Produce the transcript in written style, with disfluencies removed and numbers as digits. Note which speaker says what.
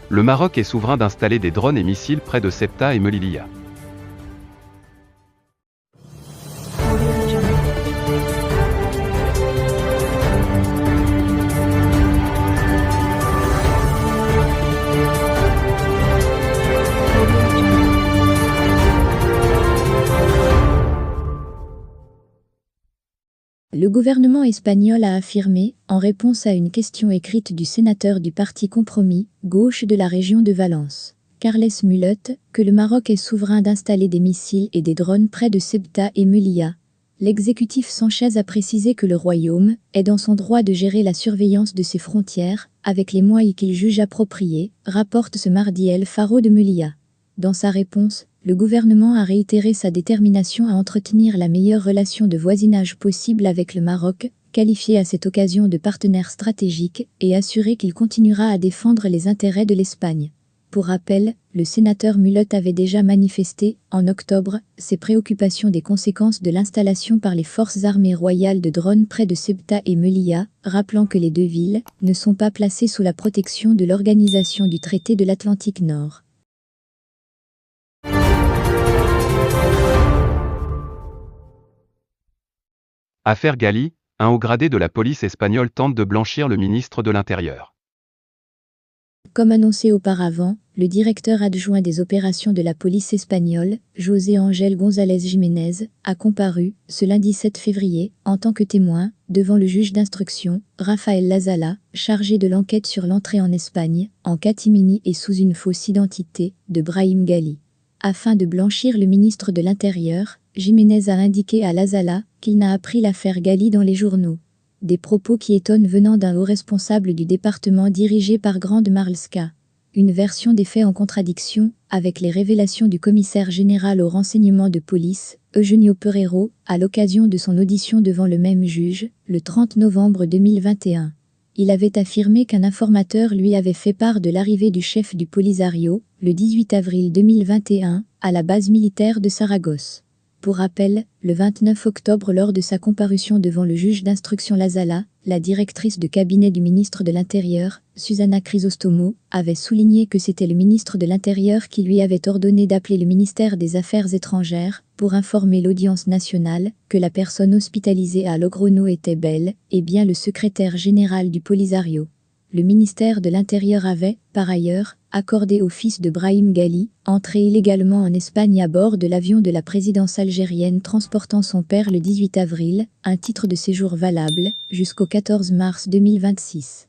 Speaker 1: Le Maroc est souverain d'installer des drones et missiles près de Ceuta et Melilla.
Speaker 2: Le gouvernement espagnol a affirmé, en réponse à une question écrite du sénateur du Parti Compromis, gauche de la région de Valence, Carles Mullet, que le Maroc est souverain d'installer des missiles et des drones près de Ceuta et Melilla. L'exécutif Sanchez a précisé que le royaume est dans son droit de gérer la surveillance de ses frontières, avec les moyens qu'il juge appropriés, rapporte ce mardi El Faro de Melilla. Dans sa réponse, le gouvernement a réitéré sa détermination à entretenir la meilleure relation de voisinage possible avec le Maroc, qualifié à cette occasion de partenaire stratégique, et assuré qu'il continuera à défendre les intérêts de l'Espagne. Pour rappel, le sénateur Mullet avait déjà manifesté, en octobre, ses préoccupations des conséquences de l'installation par les forces armées royales de drones près de Ceuta et Melilla, rappelant que les deux villes ne sont pas placées sous la protection de l'Organisation du traité de l'Atlantique Nord.
Speaker 1: Affaire Gali, un haut gradé de la police espagnole tente de blanchir le ministre de l'Intérieur.
Speaker 2: Comme annoncé auparavant, le directeur adjoint des opérations de la police espagnole, José Ángel González Jiménez, a comparu, ce lundi 7 février, en tant que témoin, devant le juge d'instruction, Rafael Lazala, chargé de l'enquête sur l'entrée en Espagne, en catimini et sous une fausse identité, de Brahim Gali. Afin de blanchir le ministre de l'Intérieur, Jiménez a indiqué à Lazala qu'il n'a appris l'affaire Gali dans les journaux. Des propos qui étonnent venant d'un haut responsable du département dirigé par Grande Marlaska. Une version des faits en contradiction avec les révélations du commissaire général au renseignement de police, Eugenio Pereiro, à l'occasion de son audition devant le même juge, le 30 novembre 2021. Il avait affirmé qu'un informateur lui avait fait part de l'arrivée du chef du Polisario, le 18 avril 2021, à la base militaire de Saragosse. Pour rappel, le 29 octobre lors de sa comparution devant le juge d'instruction Lazala, la directrice de cabinet du ministre de l'Intérieur, Susana Crisostomo, avait souligné que c'était le ministre de l'Intérieur qui lui avait ordonné d'appeler le ministère des Affaires étrangères pour informer l'audience nationale que la personne hospitalisée à Logroño était bel et bien le secrétaire général du Polisario. Le ministère de l'Intérieur avait, par ailleurs, accordé au fils de Brahim Gali, entré illégalement en Espagne à bord de l'avion de la présidence algérienne transportant son père le 18 avril, un titre de séjour valable jusqu'au 14 mars 2026.